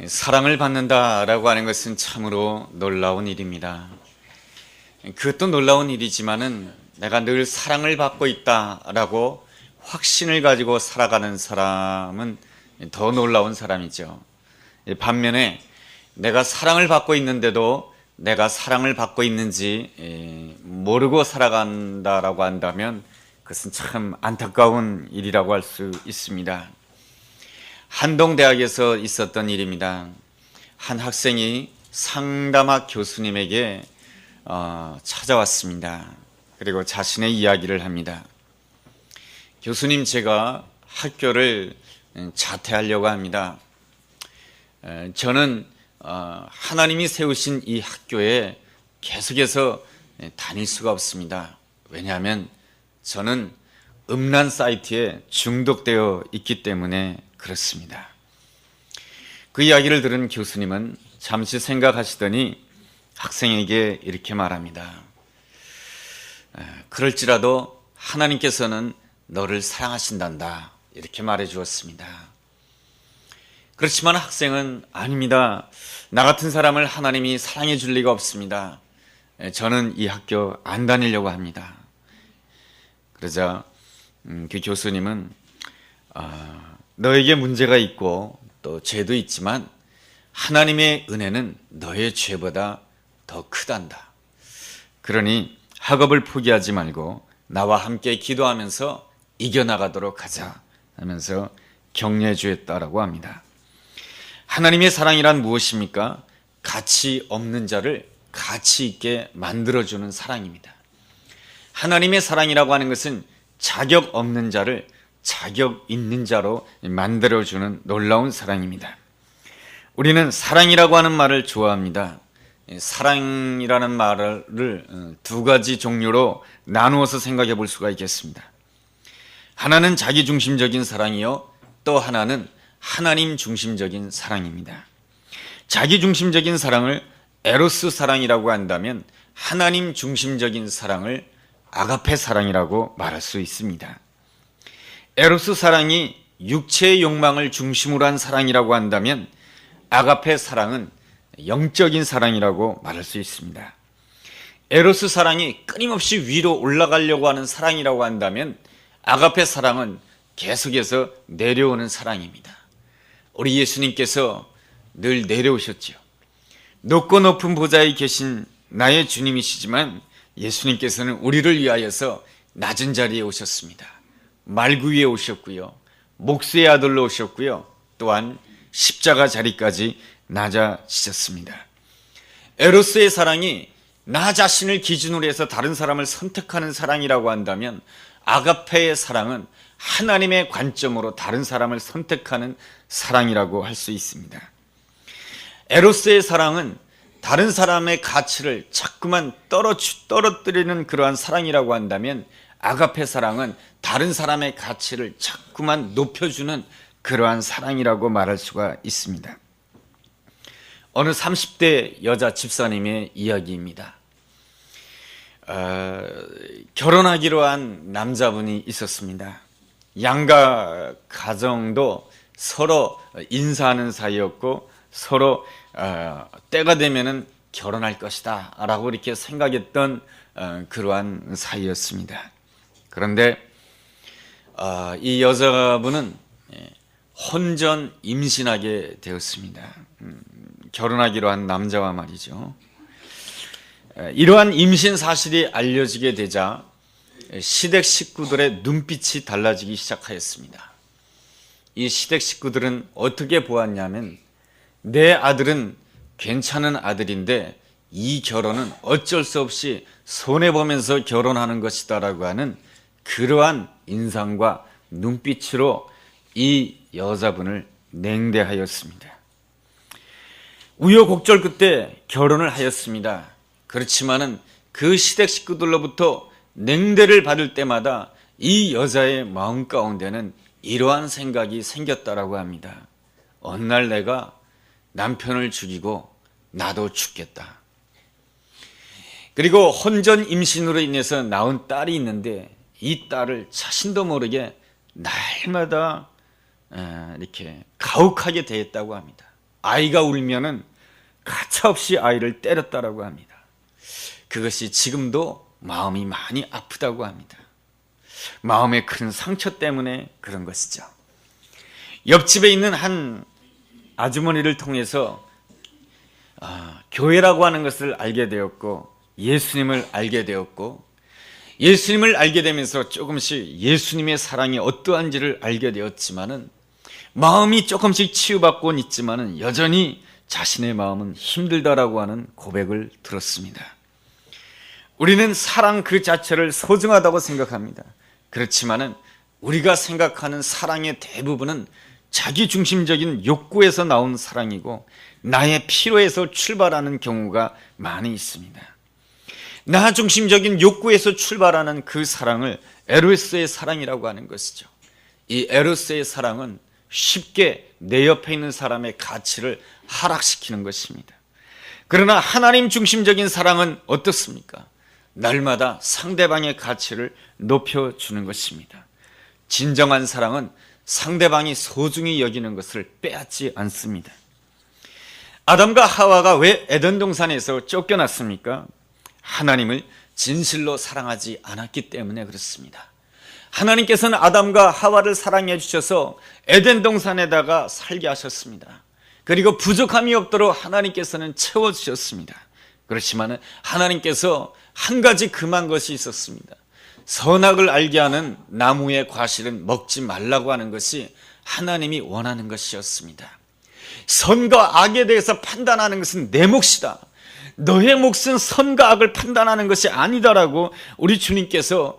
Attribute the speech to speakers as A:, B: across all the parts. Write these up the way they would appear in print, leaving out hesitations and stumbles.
A: 사랑을 받는다라고 하는 것은 참으로 놀라운 일입니다. 그것도 놀라운 일이지만은 내가 늘 사랑을 받고 있다라고 확신을 가지고 살아가는 사람은 더 놀라운 사람이죠. 반면에 내가 사랑을 받고 있는데도 내가 사랑을 받고 있는지 모르고 살아간다라고 한다면 그것은 참 안타까운 일이라고 할 수 있습니다. 한동대학에서 있었던 일입니다. 한 학생이 상담학 교수님에게 찾아왔습니다. 그리고 자신의 이야기를 합니다. 교수님, 제가 학교를 자퇴하려고 합니다. 저는 하나님이 세우신 이 학교에 계속해서 다닐 수가 없습니다. 왜냐하면 저는 음란 사이트에 중독되어 있기 때문에 그렇습니다. 그 이야기를 들은 교수님은 잠시 생각하시더니 학생에게 이렇게 말합니다. 그럴지라도 하나님께서는 너를 사랑하신단다, 이렇게 말해 주었습니다. 그렇지만 학생은 아닙니다. 나 같은 사람을 하나님이 사랑해 줄 리가 없습니다. 저는 이 학교 안 다니려고 합니다. 그러자 그 교수님은 너에게 문제가 있고 또 죄도 있지만 하나님의 은혜는 너의 죄보다 더 크단다. 그러니 학업을 포기하지 말고 나와 함께 기도하면서 이겨나가도록 하자 하면서 격려해 주었다라고 합니다. 하나님의 사랑이란 무엇입니까? 가치 없는 자를 가치 있게 만들어주는 사랑입니다. 하나님의 사랑이라고 하는 것은 자격 없는 자를 자격 있는 자로 만들어주는 놀라운 사랑입니다. 우리는 사랑이라고 하는 말을 좋아합니다. 사랑이라는 말을 두 가지 종류로 나누어서 생각해 볼 수가 있겠습니다. 하나는 자기중심적인 사랑이요, 또 하나는 하나님 중심적인 사랑입니다. 자기중심적인 사랑을 에로스 사랑이라고 한다면 하나님 중심적인 사랑을 아가페 사랑이라고 말할 수 있습니다. 에로스 사랑이 육체의 욕망을 중심으로 한 사랑이라고 한다면 아가페 사랑은 영적인 사랑이라고 말할 수 있습니다. 에로스 사랑이 끊임없이 위로 올라가려고 하는 사랑이라고 한다면 아가페 사랑은 계속해서 내려오는 사랑입니다. 우리 예수님께서 늘 내려오셨지요. 높고 높은 보좌에 계신 나의 주님이시지만 예수님께서는 우리를 위하여서 낮은 자리에 오셨습니다. 말구 위에 오셨고요, 목수의 아들로 오셨고요, 또한 십자가 자리까지 낮아지셨습니다. 에로스의 사랑이 나 자신을 기준으로 해서 다른 사람을 선택하는 사랑이라고 한다면 아가페의 사랑은 하나님의 관점으로 다른 사람을 선택하는 사랑이라고 할 수 있습니다. 에로스의 사랑은 다른 사람의 가치를 자꾸만 떨어뜨리는 그러한 사랑이라고 한다면 아가페 사랑은 다른 사람의 가치를 자꾸만 높여주는 그러한 사랑이라고 말할 수가 있습니다. 어느 30대 여자 집사님의 이야기입니다. 결혼하기로 한 남자분이 있었습니다. 양가 가정도 서로 인사하는 사이였고 서로 때가 되면은 결혼할 것이다 라고 이렇게 생각했던 그러한 사이였습니다. 그런데 이 여자분은 혼전 임신하게 되었습니다. 결혼하기로 한 남자와 말이죠. 이러한 임신 사실이 알려지게 되자 시댁 식구들의 눈빛이 달라지기 시작하였습니다. 이 시댁 식구들은 어떻게 보았냐면 내 아들은 괜찮은 아들인데 이 결혼은 어쩔 수 없이 손해보면서 결혼하는 것이다 라고 하는 그러한 인상과 눈빛으로 이 여자분을 냉대하였습니다. 우여곡절 끝에 결혼을 하였습니다. 그렇지만은 그 시댁 식구들로부터 냉대를 받을 때마다 이 여자의 마음 가운데는 이러한 생각이 생겼다라고 합니다. 어느 날 내가 남편을 죽이고 나도 죽겠다. 그리고 혼전 임신으로 인해서 낳은 딸이 있는데 이 딸을 자신도 모르게 날마다 이렇게 가혹하게 대했다고 합니다. 아이가 울면은 가차없이 아이를 때렸다라고 합니다. 그것이 지금도 마음이 많이 아프다고 합니다. 마음의 큰 상처 때문에 그런 것이죠. 옆집에 있는 한 아주머니를 통해서 교회라고 하는 것을 알게 되었고, 예수님을 알게 되었고, 예수님을 알게 되면서 조금씩 예수님의 사랑이 어떠한지를 알게 되었지만은, 마음이 조금씩 치유받곤 있지만은 여전히 자신의 마음은 힘들다라고 하는 고백을 들었습니다. 우리는 사랑 그 자체를 소중하다고 생각합니다. 그렇지만은 우리가 생각하는 사랑의 대부분은 자기중심적인 욕구에서 나온 사랑이고, 나의 필요에서 출발하는 경우가 많이 있습니다. 나 중심적인 욕구에서 출발하는 그 사랑을 에로스의 사랑이라고 하는 것이죠. 이 에로스의 사랑은 쉽게 내 옆에 있는 사람의 가치를 하락시키는 것입니다. 그러나 하나님 중심적인 사랑은 어떻습니까? 날마다 상대방의 가치를 높여주는 것입니다. 진정한 사랑은 상대방이 소중히 여기는 것을 빼앗지 않습니다. 아담과 하와가 왜 에덴 동산에서 쫓겨났습니까? 하나님을 진실로 사랑하지 않았기 때문에 그렇습니다. 하나님께서는 아담과 하와를 사랑해 주셔서 에덴 동산에다가 살게 하셨습니다. 그리고 부족함이 없도록 하나님께서는 채워주셨습니다. 그렇지만 하나님께서 한 가지 금한 것이 있었습니다. 선악을 알게 하는 나무의 과실은 먹지 말라고 하는 것이 하나님이 원하는 것이었습니다. 선과 악에 대해서 판단하는 것은 내 몫이다. 너의 몫은 선과 악을 판단하는 것이 아니다라고 우리 주님께서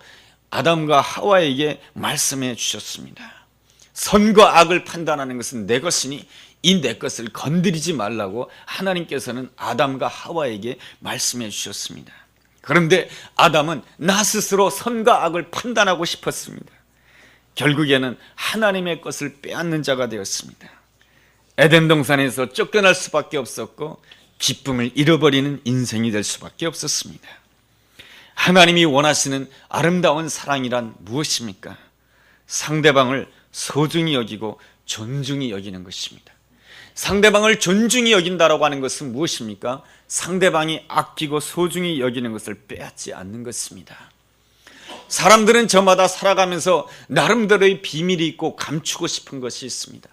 A: 아담과 하와에게 말씀해 주셨습니다. 선과 악을 판단하는 것은 내 것이니 이 내 것을 건드리지 말라고 하나님께서는 아담과 하와에게 말씀해 주셨습니다. 그런데 아담은 나 스스로 선과 악을 판단하고 싶었습니다. 결국에는 하나님의 것을 빼앗는 자가 되었습니다. 에덴 동산에서 쫓겨날 수밖에 없었고, 기쁨을 잃어버리는 인생이 될 수밖에 없었습니다. 하나님이 원하시는 아름다운 사랑이란 무엇입니까? 상대방을 소중히 여기고 존중히 여기는 것입니다. 상대방을 존중히 여긴다라고 하는 것은 무엇입니까? 상대방이 아끼고 소중히 여기는 것을 빼앗지 않는 것입니다. 사람들은 저마다 살아가면서 나름대로의 비밀이 있고 감추고 싶은 것이 있습니다.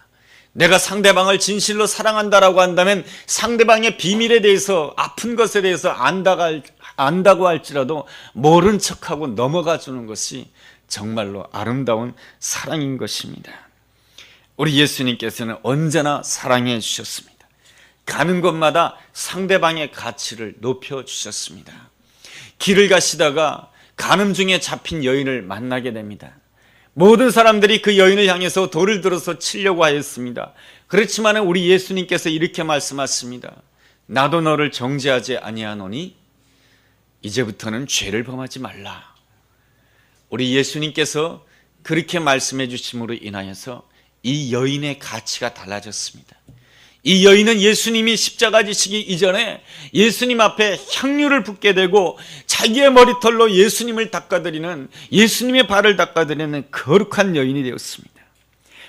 A: 내가 상대방을 진실로 사랑한다라고 한다면 상대방의 비밀에 대해서, 아픈 것에 대해서 안다고 할지라도 모른 척하고 넘어가 주는 것이 정말로 아름다운 사랑인 것입니다. 우리 예수님께서는 언제나 사랑해 주셨습니다. 가는 곳마다 상대방의 가치를 높여 주셨습니다. 길을 가시다가 간음 중에 잡힌 여인을 만나게 됩니다. 모든 사람들이 그 여인을 향해서 돌을 들어서 치려고 하였습니다. 그렇지만 우리 예수님께서 이렇게 말씀하십니다. 나도 너를 정죄하지 아니하노니 이제부터는 죄를 범하지 말라. 우리 예수님께서 그렇게 말씀해 주심으로 인하여서 이 여인의 가치가 달라졌습니다. 이 여인은 예수님이 십자가 지시기 이전에 예수님 앞에 향유를 붓게 되고 자기의 머리털로 예수님을 닦아드리는, 예수님의 발을 닦아드리는 거룩한 여인이 되었습니다.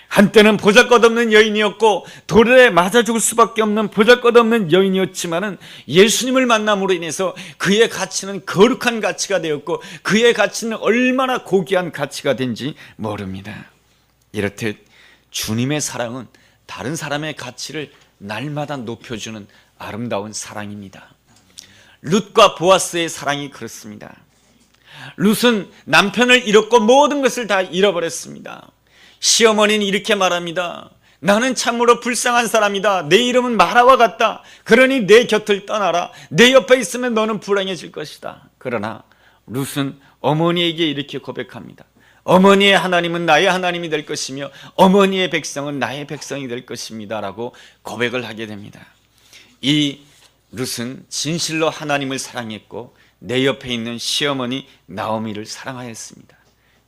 A: 한때는 보잘것없는 여인이었고 돌에 맞아 죽을 수밖에 없는 보잘것없는 여인이었지만은 예수님을 만남으로 인해서 그의 가치는 거룩한 가치가 되었고 그의 가치는 얼마나 고귀한 가치가 된지 모릅니다. 이렇듯 주님의 사랑은 다른 사람의 가치를 날마다 높여주는 아름다운 사랑입니다. 룻과 보아스의 사랑이 그렇습니다. 룻은 남편을 잃었고 모든 것을 다 잃어버렸습니다. 시어머니는 이렇게 말합니다. 나는 참으로 불쌍한 사람이다. 내 이름은 마라와 같다. 그러니 내 곁을 떠나라. 내 옆에 있으면 너는 불행해질 것이다. 그러나 룻은 어머니에게 이렇게 고백합니다. 어머니의 하나님은 나의 하나님이 될 것이며 어머니의 백성은 나의 백성이 될 것입니다 라고 고백을 하게 됩니다. 이 룻은 진실로 하나님을 사랑했고 내 옆에 있는 시어머니 나오미를 사랑하였습니다.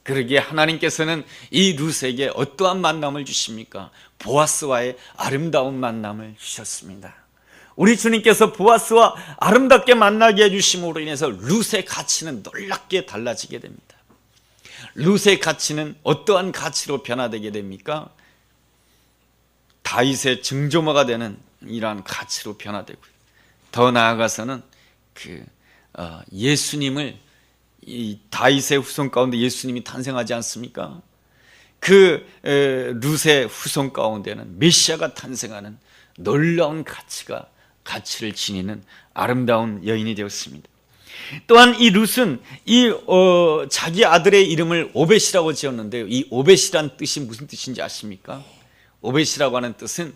A: 그러기에 하나님께서는 이 룻에게 어떠한 만남을 주십니까? 보아스와의 아름다운 만남을 주셨습니다. 우리 주님께서 보아스와 아름답게 만나게 해주심으로 인해서 룻의 가치는 놀랍게 달라지게 됩니다. 룻의 가치는 어떠한 가치로 변화되게 됩니까? 다윗의 증조모가 되는 이러한 가치로 변화되고요. 더 나아가서는 예수님을, 이 다윗의 후손 가운데 예수님이 탄생하지 않습니까? 룻의 후손 가운데는 메시아가 탄생하는 놀라운 가치를 지니는 아름다운 여인이 되었습니다. 또한 이 룻은 자기 아들의 이름을 오벳이라고 지었는데요. 이 오벳이란 뜻이 무슨 뜻인지 아십니까? 오벳이라고 하는 뜻은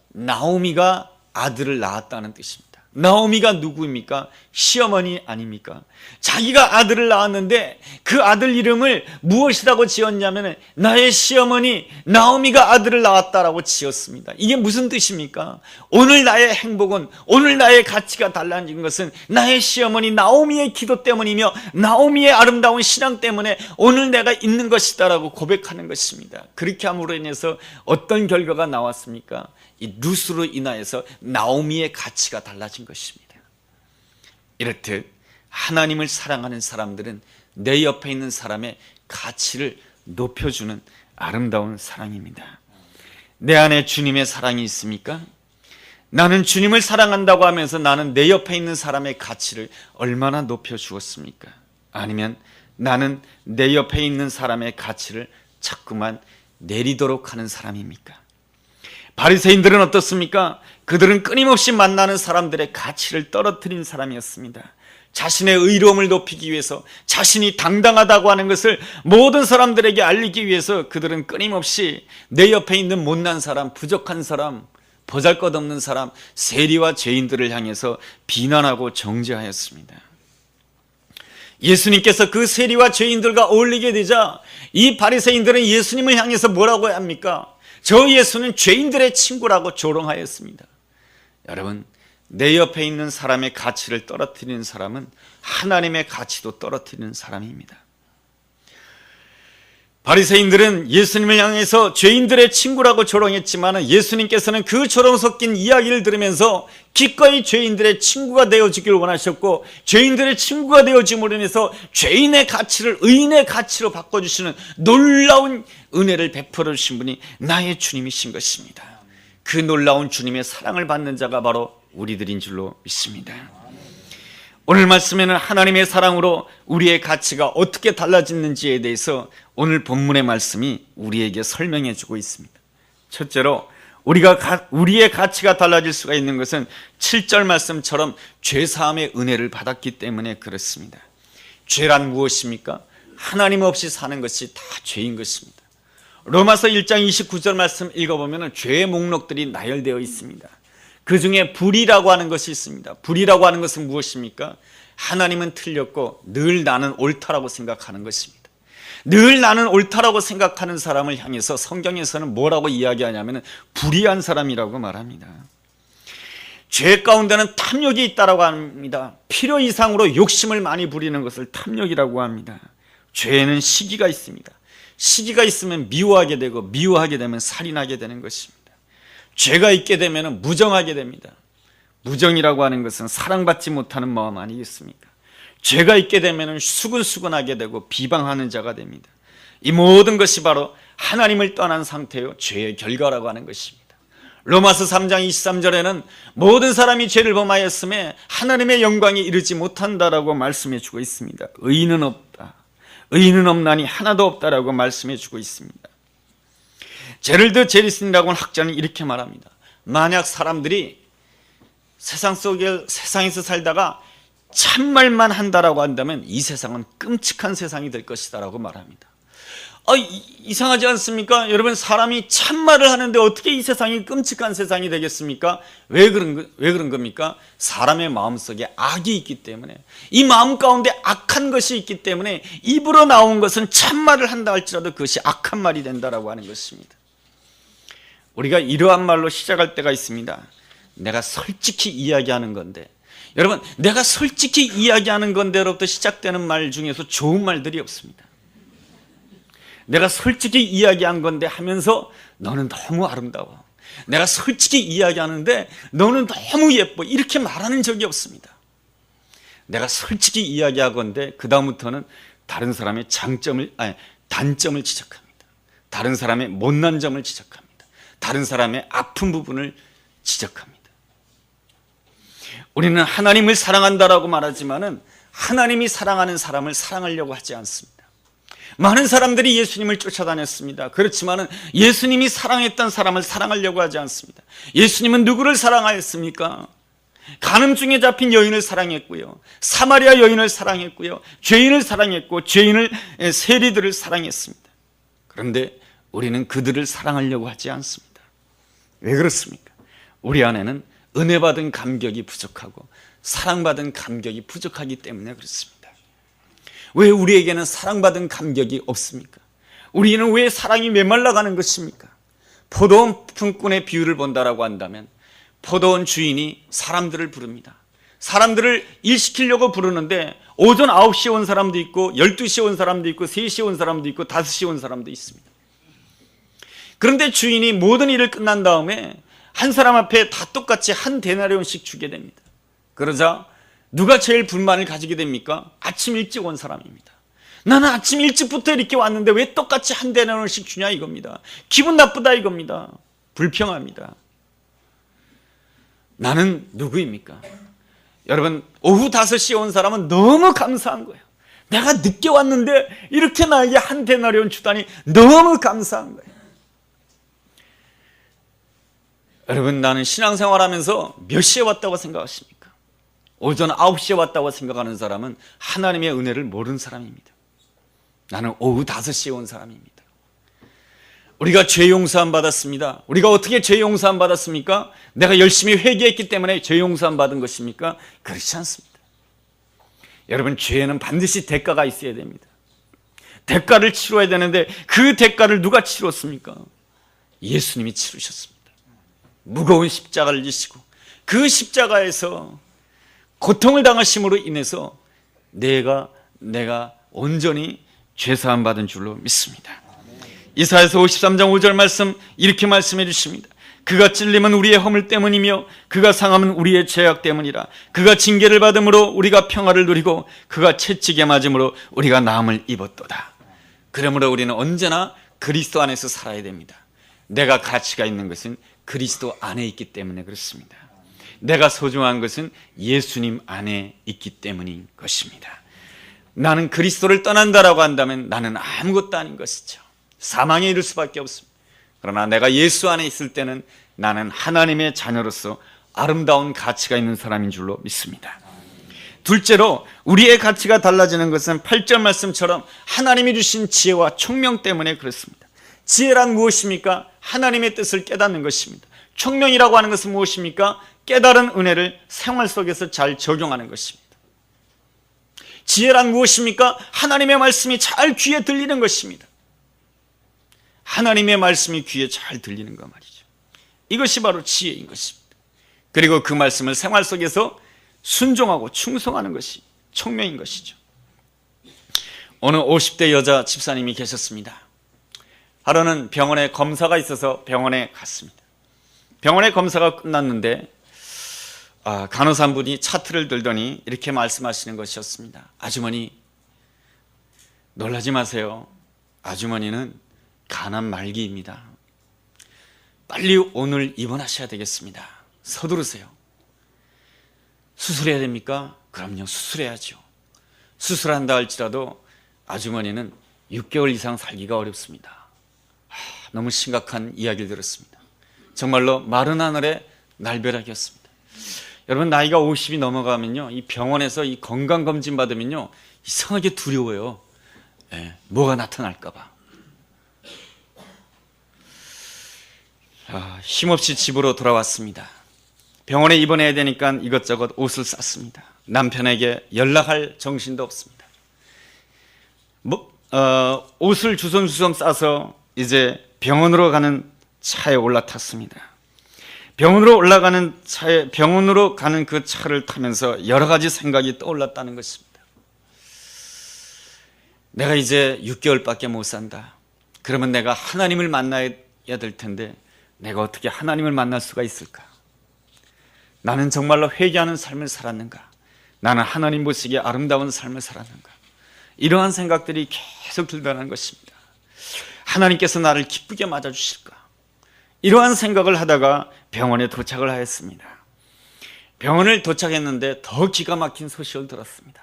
A: 나오미가 아들을 낳았다는 뜻입니다. 나오미가 누구입니까? 시어머니 아닙니까? 자기가 아들을 낳았는데 그 아들 이름을 무엇이라고 지었냐면 나의 시어머니 나오미가 아들을 낳았다라고 지었습니다. 이게 무슨 뜻입니까? 오늘 나의 행복은, 오늘 나의 가치가 달라진 것은 나의 시어머니 나오미의 기도 때문이며 나오미의 아름다운 신앙 때문에 오늘 내가 있는 것이다라고 고백하는 것입니다. 그렇게 함으로 인해서 어떤 결과가 나왔습니까? 이 룻으로 인하여서 나오미의 가치가 달라진 것입니다. 이렇듯 하나님을 사랑하는 사람들은 내 옆에 있는 사람의 가치를 높여주는 아름다운 사랑입니다. 내 안에 주님의 사랑이 있습니까? 나는 주님을 사랑한다고 하면서 나는 내 옆에 있는 사람의 가치를 얼마나 높여주었습니까? 아니면 나는 내 옆에 있는 사람의 가치를 자꾸만 내리도록 하는 사람입니까? 바리새인들은 어떻습니까? 그들은 끊임없이 만나는 사람들의 가치를 떨어뜨린 사람이었습니다. 자신의 의로움을 높이기 위해서, 자신이 당당하다고 하는 것을 모든 사람들에게 알리기 위해서 그들은 끊임없이 내 옆에 있는 못난 사람, 부족한 사람, 보잘것없는 사람, 세리와 죄인들을 향해서 비난하고 정죄하였습니다. 예수님께서 그 세리와 죄인들과 어울리게 되자 이 바리새인들은 예수님을 향해서 뭐라고 합니까? 저 예수는 죄인들의 친구라고 조롱하였습니다. 여러분, 내 옆에 있는 사람의 가치를 떨어뜨리는 사람은 하나님의 가치도 떨어뜨리는 사람입니다. 바리새인들은 예수님을 향해서 죄인들의 친구라고 조롱했지만 예수님께서는 그 조롱 섞인 이야기를 들으면서 기꺼이 죄인들의 친구가 되어주길 원하셨고, 죄인들의 친구가 되어줌으로 인해서 죄인의 가치를 의인의 가치로 바꿔주시는 놀라운 은혜를 베풀어 주신 분이 나의 주님이신 것입니다. 그 놀라운 주님의 사랑을 받는 자가 바로 우리들인 줄로 믿습니다. 오늘 말씀에는 하나님의 사랑으로 우리의 가치가 어떻게 달라지는지에 대해서 오늘 본문의 말씀이 우리에게 설명해 주고 있습니다. 첫째로 우리의 가치가 달라질 수가 있는 것은 7절 말씀처럼 죄사함의 은혜를 받았기 때문에 그렇습니다. 죄란 무엇입니까? 하나님 없이 사는 것이 다 죄인 것입니다. 로마서 1장 29절 말씀 읽어보면 죄의 목록들이 나열되어 있습니다. 그 중에 불의라고 하는 것이 있습니다. 불의라고 하는 것은 무엇입니까? 하나님은 틀렸고 늘 나는 옳다라고 생각하는 것입니다. 늘 나는 옳다라고 생각하는 사람을 향해서 성경에서는 뭐라고 이야기하냐면 불의한 사람이라고 말합니다. 죄 가운데는 탐욕이 있다라고 합니다. 필요 이상으로 욕심을 많이 부리는 것을 탐욕이라고 합니다. 죄에는 시기가 있습니다. 시기가 있으면 미워하게 되고, 미워하게 되면 살인하게 되는 것입니다. 죄가 있게 되면 무정하게 됩니다. 무정이라고 하는 것은 사랑받지 못하는 마음 아니겠습니까? 죄가 있게 되면 수근수근하게 되고 비방하는 자가 됩니다. 이 모든 것이 바로 하나님을 떠난 상태요 죄의 결과라고 하는 것입니다. 로마서 3장 23절에는 모든 사람이 죄를 범하였음에 하나님의 영광에 이르지 못한다라고 말씀해 주고 있습니다. 의인은 없다, 의인은 없나니 하나도 없다라고 말씀해 주고 있습니다. 제럴드 제리슨이라고 하는 학자는 이렇게 말합니다. 만약 사람들이 세상에서 살다가 참말만 한다라고 한다면 이 세상은 끔찍한 세상이 될 것이다라고 말합니다. 이상하지 않습니까? 여러분, 사람이 참말을 하는데 어떻게 이 세상이 끔찍한 세상이 되겠습니까? 왜 그런 겁니까? 사람의 마음속에 악이 있기 때문에, 이 마음 가운데 악한 것이 있기 때문에 입으로 나온 것은 참말을 한다 할지라도 그것이 악한 말이 된다라고 하는 것입니다. 우리가 이러한 말로 시작할 때가 있습니다. 내가 솔직히 이야기하는 건데, 여러분, 내가 솔직히 이야기하는 건데로부터 시작되는 말 중에서 좋은 말들이 없습니다. 내가 솔직히 이야기한 건데 하면서 너는 너무 아름다워, 내가 솔직히 이야기하는데 너는 너무 예뻐, 이렇게 말하는 적이 없습니다. 내가 솔직히 이야기하건데 그 다음부터는 다른 사람의 단점을 지적합니다. 다른 사람의 못난 점을 지적합니다. 다른 사람의 아픈 부분을 지적합니다. 우리는 하나님을 사랑한다라고 말하지만은 하나님이 사랑하는 사람을 사랑하려고 하지 않습니다. 많은 사람들이 예수님을 쫓아다녔습니다. 그렇지만은 예수님이 사랑했던 사람을 사랑하려고 하지 않습니다. 예수님은 누구를 사랑하였습니까? 간음 중에 잡힌 여인을 사랑했고요, 사마리아 여인을 사랑했고요, 죄인을 사랑했고, 죄인을 세리들을 사랑했습니다. 그런데 우리는 그들을 사랑하려고 하지 않습니다. 왜 그렇습니까? 우리 안에는 은혜 받은 감격이 부족하고 사랑받은 감격이 부족하기 때문에 그렇습니다. 왜 우리에게는 사랑받은 감격이 없습니까? 우리는 왜 사랑이 메말라가는 것입니까? 포도원 품꾼의 비유를 본다라고 한다면 포도원 주인이 사람들을 부릅니다. 사람들을 일시키려고 부르는데 오전 9시에 온 사람도 있고 12시에 온 사람도 있고 3시에 온 사람도 있고 5시에 온 사람도 있습니다. 그런데 주인이 모든 일을 끝난 다음에 한 사람 앞에 다 똑같이 한 데나리온씩 주게 됩니다. 그러자 누가 제일 불만을 가지게 됩니까? 아침 일찍 온 사람입니다. 나는 아침 일찍부터 이렇게 왔는데 왜 똑같이 한 데나리온씩 주냐 이겁니다. 기분 나쁘다 이겁니다. 불평합니다. 나는 누구입니까? 여러분, 오후 5시에 온 사람은 너무 감사한 거예요. 내가 늦게 왔는데 이렇게 나에게 한 데나리온 주다니 너무 감사한 거예요. 여러분, 나는 신앙생활하면서 몇 시에 왔다고 생각하십니까? 오전 9시에 왔다고 생각하는 사람은 하나님의 은혜를 모르는 사람입니다. 나는 오후 5시에 온 사람입니다. 우리가 죄 용서함 받았습니다. 우리가 어떻게 죄 용서함 받았습니까? 내가 열심히 회개했기 때문에 죄 용서함 받은 것입니까? 그렇지 않습니다. 여러분, 죄에는 반드시 대가가 있어야 됩니다. 대가를 치러야 되는데 그 대가를 누가 치렀습니까? 예수님이 치르셨습니다. 무거운 십자가를 지시고 그 십자가에서 고통을 당하심으로 인해서 내가 온전히 죄사함 받은 줄로 믿습니다. 이사야서 53장 5절 말씀 이렇게 말씀해 주십니다. 그가 찔림은 우리의 허물 때문이며 그가 상함은 우리의 죄악 때문이라. 그가 징계를 받음으로 우리가 평화를 누리고 그가 채찍에 맞음으로 우리가 나음을 입었도다. 그러므로 우리는 언제나 그리스도 안에서 살아야 됩니다. 내가 가치가 있는 것은 그리스도 안에 있기 때문에 그렇습니다. 내가 소중한 것은 예수님 안에 있기 때문인 것입니다. 나는 그리스도를 떠난다라고 한다면 나는 아무것도 아닌 것이죠. 사망에 이를 수밖에 없습니다. 그러나 내가 예수 안에 있을 때는 나는 하나님의 자녀로서 아름다운 가치가 있는 사람인 줄로 믿습니다. 둘째로 우리의 가치가 달라지는 것은 8절 말씀처럼 하나님이 주신 지혜와 총명 때문에 그렇습니다. 지혜란 무엇입니까? 하나님의 뜻을 깨닫는 것입니다. 총명이라고 하는 것은 무엇입니까? 깨달은 은혜를 생활 속에서 잘 적용하는 것입니다. 지혜란 무엇입니까? 하나님의 말씀이 잘 귀에 들리는 것입니다. 하나님의 말씀이 귀에 잘 들리는 거 말이죠. 이것이 바로 지혜인 것입니다. 그리고 그 말씀을 생활 속에서 순종하고 충성하는 것이 총명인 것이죠. 어느 50대 여자 집사님이 계셨습니다. 하루는 병원에 검사가 있어서 병원에 갔습니다. 병원에 검사가 끝났는데 간호사 한 분이 차트를 들더니 이렇게 말씀하시는 것이었습니다. 아주머니, 놀라지 마세요. 아주머니는 간암 말기입니다. 빨리 오늘 입원하셔야 되겠습니다. 서두르세요. 수술해야 됩니까? 그럼요, 수술해야죠. 수술한다 할지라도 아주머니는 6개월 이상 살기가 어렵습니다. 너무 심각한 이야기를 들었습니다. 정말로 마른 하늘의 날벼락이었습니다. 여러분, 나이가 50이 넘어가면요, 이 병원에서 이 건강검진 받으면요, 이상하게 두려워요. 뭐가 나타날까 봐. 힘없이 집으로 돌아왔습니다. 병원에 입원해야 되니까 이것저것 옷을 쌌습니다. 남편에게 연락할 정신도 없습니다. 옷을 주섬주섬 싸서 이제 병원으로 가는 차에 올라탔습니다. 병원으로 가는 그 차를 타면서 여러 가지 생각이 떠올랐다는 것입니다. 내가 이제 6개월밖에 못 산다. 그러면 내가 하나님을 만나야 될 텐데 내가 어떻게 하나님을 만날 수가 있을까? 나는 정말로 회개하는 삶을 살았는가? 나는 하나님 보시기에 아름다운 삶을 살았는가? 이러한 생각들이 계속 들더라는 것입니다. 하나님께서 나를 기쁘게 맞아주실까? 이러한 생각을 하다가 병원에 도착을 하였습니다. 병원을 도착했는데 더 기가 막힌 소식을 들었습니다.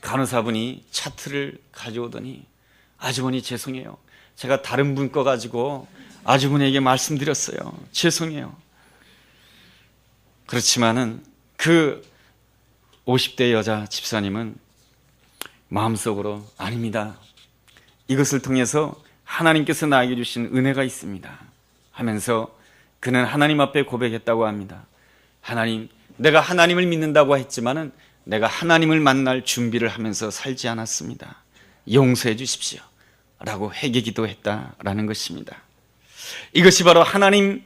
A: 간호사분이 차트를 가져오더니 아주머니 죄송해요. 제가 다른 분 거 가지고 아주머니에게 말씀드렸어요. 죄송해요. 그렇지만은 그 50대 여자 집사님은 마음속으로 아닙니다. 이것을 통해서 하나님께서 나에게 주신 은혜가 있습니다 하면서 그는 하나님 앞에 고백했다고 합니다. 하나님, 내가 하나님을 믿는다고 했지만은 내가 하나님을 만날 준비를 하면서 살지 않았습니다. 용서해 주십시오 라고 회개기도 했다라는 것입니다. 이것이 바로 하나님의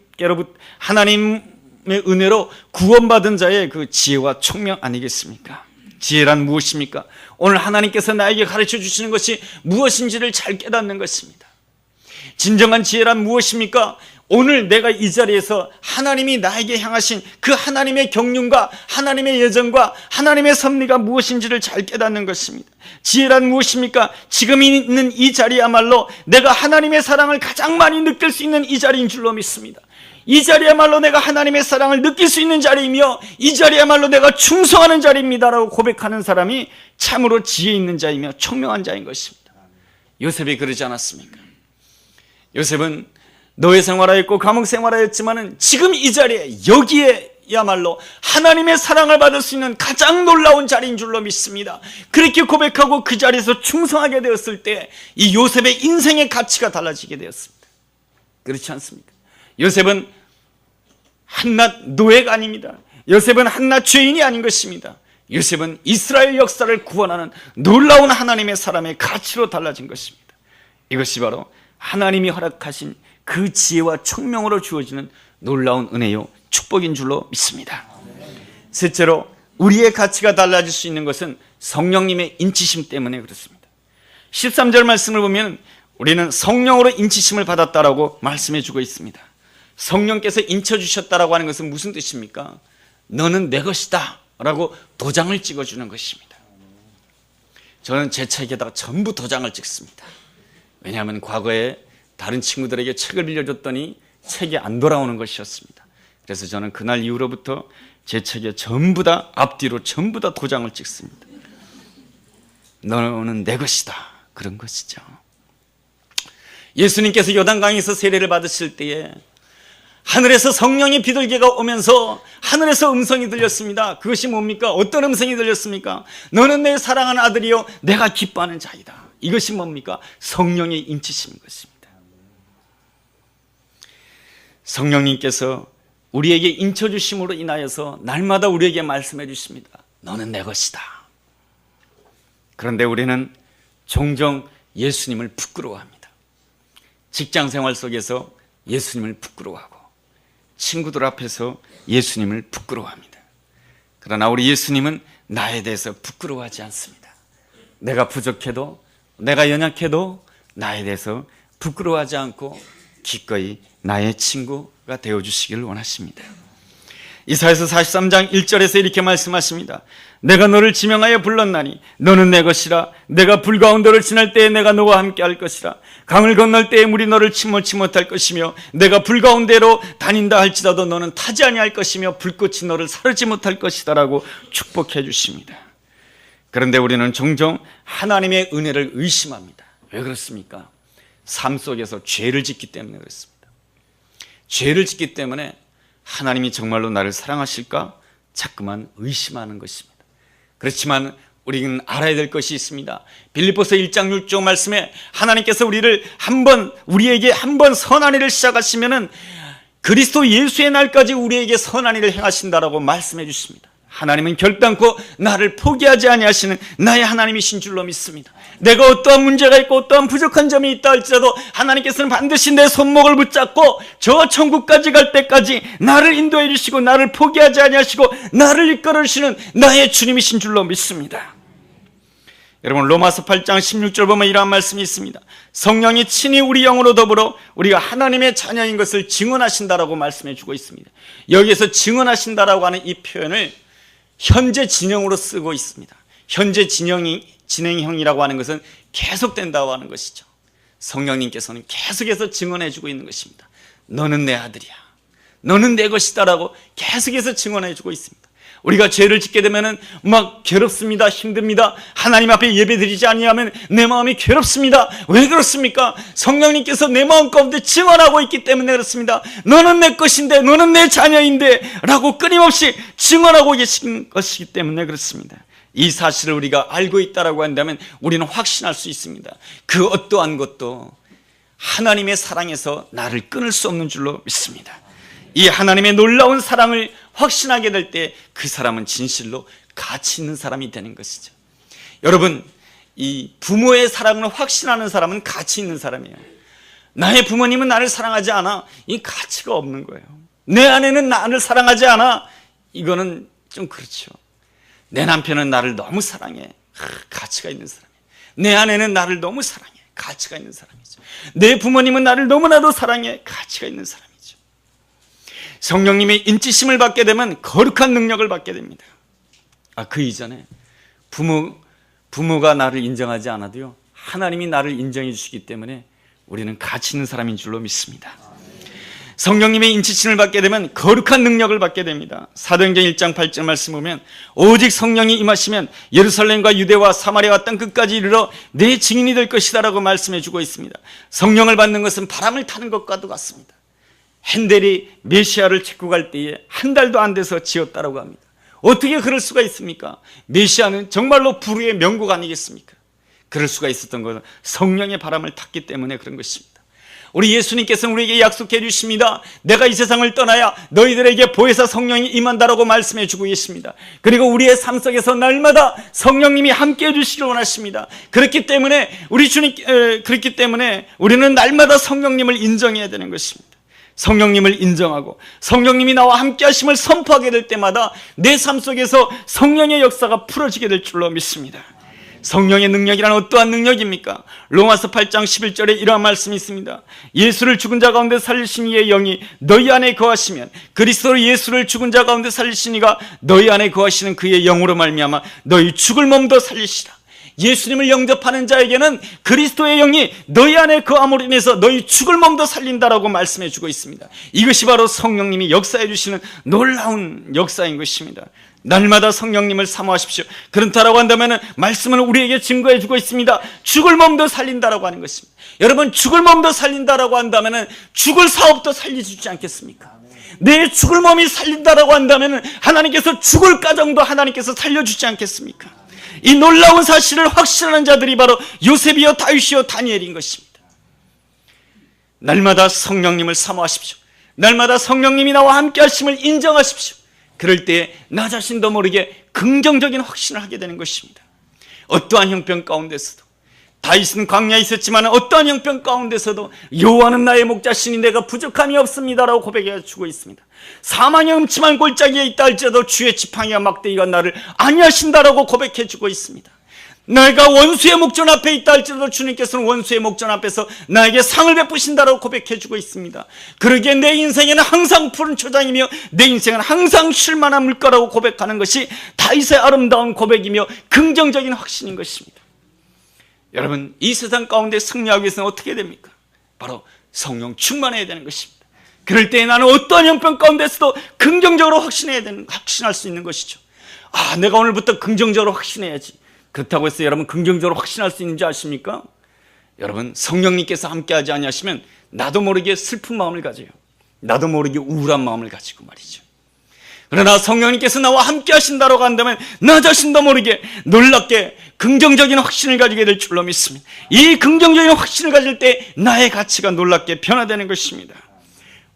A: 은혜로 구원받은 자의 그 지혜와 총명 아니겠습니까? 지혜란 무엇입니까? 오늘 하나님께서 나에게 가르쳐 주시는 것이 무엇인지를 잘 깨닫는 것입니다. 진정한 지혜란 무엇입니까? 오늘 내가 이 자리에서 하나님이 나에게 향하신 그 하나님의 경륜과 하나님의 예정과 하나님의 섭리가 무엇인지를 잘 깨닫는 것입니다. 지혜란 무엇입니까? 지금 있는 이 자리야말로 내가 하나님의 사랑을 가장 많이 느낄 수 있는 이 자리인 줄로 믿습니다. 이 자리야말로 내가 하나님의 사랑을 느낄 수 있는 자리이며 이 자리야말로 내가 충성하는 자리입니다라고 고백하는 사람이 참으로 지혜 있는 자이며 총명한 자인 것입니다. 요셉이 그러지 않았습니까? 요셉은 노예 생활하였고 감옥 생활하였지만은 지금 이 자리에 여기에야말로 하나님의 사랑을 받을 수 있는 가장 놀라운 자리인 줄로 믿습니다. 그렇게 고백하고 그 자리에서 충성하게 되었을 때 이 요셉의 인생의 가치가 달라지게 되었습니다. 그렇지 않습니까? 요셉은 한낱 노예가 아닙니다. 요셉은 한낱 죄인이 아닌 것입니다. 요셉은 이스라엘 역사를 구원하는 놀라운 하나님의 사람의 가치로 달라진 것입니다. 이것이 바로 하나님이 허락하신 그 지혜와 총명으로 주어지는 놀라운 은혜요 축복인 줄로 믿습니다. 셋째로 우리의 가치가 달라질 수 있는 것은 성령님의 인치심 때문에 그렇습니다. 13절 말씀을 보면 우리는 성령으로 인치심을 받았다라고 말씀해 주고 있습니다. 성령께서 인쳐주셨다라고 하는 것은 무슨 뜻입니까? 너는 내 것이다 라고 도장을 찍어주는 것입니다. 저는 제 책에다가 전부 도장을 찍습니다. 왜냐하면 과거에 다른 친구들에게 책을 빌려줬더니 책이 안 돌아오는 것이었습니다. 그래서 저는 그날 이후로부터 제 책에 전부 다 앞뒤로 전부 다 도장을 찍습니다. 너는 내 것이다, 그런 것이죠. 예수님께서 요단강에서 세례를 받으실 때에 하늘에서 성령의 비둘기가 오면서 하늘에서 음성이 들렸습니다. 그것이 뭡니까? 어떤 음성이 들렸습니까? 너는 내 사랑하는 아들이요 내가 기뻐하는 자이다. 이것이 뭡니까? 성령의 인치심인 것입니다. 성령님께서 우리에게 인쳐주심으로 인하여서 날마다 우리에게 말씀해 주십니다. 너는 내 것이다. 그런데 우리는 종종 예수님을 부끄러워합니다. 직장생활 속에서 예수님을 부끄러워하고 친구들 앞에서 예수님을 부끄러워합니다. 그러나 우리 예수님은 나에 대해서 부끄러워하지 않습니다. 내가 부족해도 내가 연약해도 나에 대해서 부끄러워하지 않고 기꺼이 나의 친구가 되어주시기를 원하십니다. 이사야서 43장 1절에서 이렇게 말씀하십니다. 내가 너를 지명하여 불렀나니 너는 내 것이라. 내가 불 가운데를 지날 때에 내가 너와 함께 할 것이라. 강을 건널 때에 물이 너를 침몰치 못할 것이며 내가 불 가운데로 다닌다 할지라도 너는 타지 아니할 것이며 불꽃이 너를 사르지 못할 것이다 라고 축복해 주십니다. 그런데 우리는 종종 하나님의 은혜를 의심합니다. 왜 그렇습니까? 삶 속에서 죄를 짓기 때문에 그렇습니다. 죄를 짓기 때문에 하나님이 정말로 나를 사랑하실까? 자꾸만 의심하는 것입니다. 그렇지만 우리는 알아야 될 것이 있습니다. 빌립보서 1장 6절 말씀에 하나님께서 우리에게 한 번 선한 일을 시작하시면은 그리스도 예수의 날까지 우리에게 선한 일을 행하신다라고 말씀해 주십니다. 하나님은 결단코 나를 포기하지 아니하시는 나의 하나님이신 줄로 믿습니다. 내가 어떠한 문제가 있고 어떠한 부족한 점이 있다 할지라도 하나님께서는 반드시 내 손목을 붙잡고 저 천국까지 갈 때까지 나를 인도해 주시고 나를 포기하지 아니하시고 나를 이끌어 주시는 나의 주님이신 줄로 믿습니다. 여러분, 로마서 8장 16절 보면 이러한 말씀이 있습니다. 성령이 친히 우리 영으로 더불어 우리가 하나님의 자녀인 것을 증언하신다라고 말씀해 주고 있습니다. 여기에서 증언하신다라고 하는 이 표현을 현재 진형으로 쓰고 있습니다. 현재 진행형이라고 하는 것은 계속된다고 하는 것이죠. 성령님께서는 계속해서 증언해 주고 있는 것입니다. 너는 내 아들이야.
B: 너는 내 것이다라고 계속해서 증언해 주고 있습니다. 우리가 죄를 짓게 되면은 막 괴롭습니다. 힘듭니다. 하나님 앞에 예배드리지 아니하면 내 마음이 괴롭습니다. 왜 그렇습니까? 성령님께서 내 마음 가운데 증언하고 있기 때문에 그렇습니다. 너는 내 것인데, 너는 내 자녀인데 라고 끊임없이 증언하고 계신 것이기 때문에 그렇습니다. 이 사실을 우리가 알고 있다라고 한다면 우리는 확신할 수 있습니다. 그 어떠한 것도 하나님의 사랑에서 나를 끊을 수 없는 줄로 믿습니다. 이 하나님의 놀라운 사랑을 확신하게 될 때 그 사람은 진실로 가치 있는 사람이 되는 것이죠. 여러분, 이 부모의 사랑을 확신하는 사람은 가치 있는 사람이에요. 나의 부모님은 나를 사랑하지 않아. 이 가치가 없는 거예요. 내 아내는 나를 사랑하지 않아. 이거는 좀 그렇죠. 내 남편은 나를 너무 사랑해. 가치가 있는 사람이에요. 내 아내는 나를 너무 사랑해. 가치가 있는 사람이죠. 내 부모님은 나를 너무나도 사랑해. 가치가 있는 사람이죠. 성령님의 인치심을 받게 되면 거룩한 능력을 받게 됩니다. 그 이전에 부모가 나를 인정하지 않아도요, 하나님이 나를 인정해 주시기 때문에 우리는 가치 있는 사람인 줄로 믿습니다. 성령님의 인치심을 받게 되면 거룩한 능력을 받게 됩니다. 사도행전 1장 8절 말씀 보면 오직 성령이 임하시면 예루살렘과 유대와 사마리아와 땅끝까지 이르러 내 증인이 될 것이다 라고 말씀해 주고 있습니다. 성령을 받는 것은 바람을 타는 것과도 같습니다. 핸델이 메시아를 찾고 갈 때에 한 달도 안 돼서 지었다라고 합니다. 어떻게 그럴 수가 있습니까? 메시아는 정말로 불후의 명곡 아니겠습니까? 그럴 수가 있었던 것은 성령의 바람을 탔기 때문에 그런 것입니다. 우리 예수님께서는 우리에게 약속해 주십니다. 내가 이 세상을 떠나야 너희들에게 보혜사 성령이 임한다라고 말씀해 주고 계십니다. 그리고 우리의 삶 속에서 날마다 성령님이 함께 해 주시길 원하십니다. 그렇기 때문에 우리는 날마다 성령님을 인정해야 되는 것입니다. 성령님을 인정하고 성령님이 나와 함께 하심을 선포하게 될 때마다 내 삶 속에서 성령의 역사가 풀어지게 될 줄로 믿습니다. 성령의 능력이란 어떠한 능력입니까? 로마서 8장 11절에 이러한 말씀이 있습니다. 예수를 죽은 자 가운데 살리신 이의 영이 너희 안에 거하시면 그리스도로 예수를 죽은 자 가운데 살리신 이가 너희 안에 거하시는 그의 영으로 말미암아 너희 죽을 몸도 살리시라. 예수님을 영접하는 자에게는 그리스도의 영이 너희 안에 거함으로 인해서 너희 죽을 몸도 살린다라고 말씀해 주고 있습니다. 이것이 바로 성령님이 역사해 주시는 놀라운 역사인 것입니다. 날마다 성령님을 사모하십시오. 그렇다라고 한다면 말씀은 우리에게 증거해 주고 있습니다. 죽을 몸도 살린다라고 하는 것입니다. 여러분, 죽을 몸도 살린다라고 한다면 죽을 사업도 살려주지 않겠습니까? 내 죽을 몸이 살린다라고 한다면 하나님께서 죽을 가정도 하나님께서 살려주지 않겠습니까? 이 놀라운 사실을 확신하는 자들이 바로 요셉이요 다윗이요 다니엘인 것입니다. 날마다 성령님을 사모하십시오. 날마다 성령님이 나와 함께 하심을 인정하십시오. 그럴 때 나 자신도 모르게 긍정적인 확신을 하게 되는 것입니다. 어떠한 형편 가운데서도, 다윗은 광야에 있었지만 어떠한 형편 가운데서도 여호와는 나의 목자시니 내가 부족함이 없습니다라고 고백해 주고 있습니다. 사망의 음침한 골짜기에 있다 할지라도 주의 지팡이와 막대기가 나를 안위하신다라고 고백해 주고 있습니다. 내가 원수의 목전 앞에 있다 할지라도 주님께서는 원수의 목전 앞에서 나에게 상을 베푸신다라고 고백해 주고 있습니다. 그러기에 내 인생에는 항상 푸른 초장이며 내 인생은 항상 쉴만한 물가라고 고백하는 것이 다윗의 아름다운 고백이며 긍정적인 확신인 것입니다. 여러분, 이 세상 가운데 승리하기 위해서는 어떻게 됩니까? 바로 성령 충만해야 되는 것입니다. 그럴 때 나는 어떠한 형편 가운데서도 긍정적으로 확신할 수 있는 것이죠. 내가 오늘부터 긍정적으로 확신해야지. 그렇다고 해서 여러분 긍정적으로 확신할 수 있는지 아십니까? 여러분, 성령님께서 함께하지 아니하시면 나도 모르게 슬픈 마음을 가져요. 나도 모르게 우울한 마음을 가지고 말이죠. 그러나 성령님께서 나와 함께 하신다고 한다면 나 자신도 모르게 놀랍게 긍정적인 확신을 가지게 될 줄로 믿습니다. 이 긍정적인 확신을 가질 때 나의 가치가 놀랍게 변화되는 것입니다.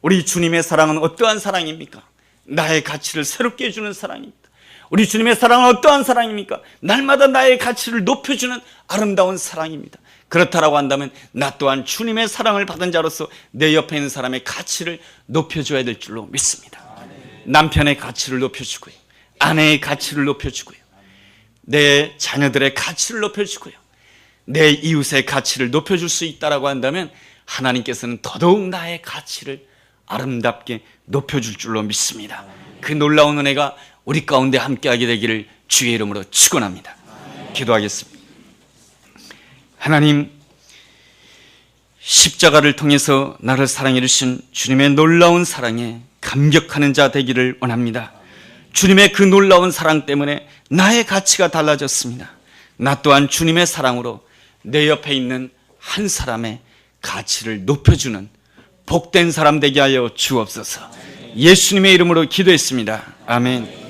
B: 우리 주님의 사랑은 어떠한 사랑입니까? 나의 가치를 새롭게 해주는 사랑입니다. 우리 주님의 사랑은 어떠한 사랑입니까? 날마다 나의 가치를 높여주는 아름다운 사랑입니다. 그렇다라고 한다면 나 또한 주님의 사랑을 받은 자로서 내 옆에 있는 사람의 가치를 높여줘야 될 줄로 믿습니다. 남편의 가치를 높여주고요, 아내의 가치를 높여주고요, 내 자녀들의 가치를 높여주고요, 내 이웃의 가치를 높여줄 수 있다라고 한다면 하나님께서는 더더욱 나의 가치를 아름답게 높여줄 줄로 믿습니다. 그 놀라운 은혜가 우리 가운데 함께하게 되기를 주의 이름으로 축원합니다. 기도하겠습니다. 하나님, 십자가를 통해서 나를 사랑해 주신 주님의 놀라운 사랑에 감격하는 자 되기를 원합니다. 주님의 그 놀라운 사랑 때문에 나의 가치가 달라졌습니다. 나 또한 주님의 사랑으로 내 옆에 있는 한 사람의 가치를 높여주는 복된 사람 되게 하여 주옵소서. 예수님의 이름으로 기도했습니다. 아멘.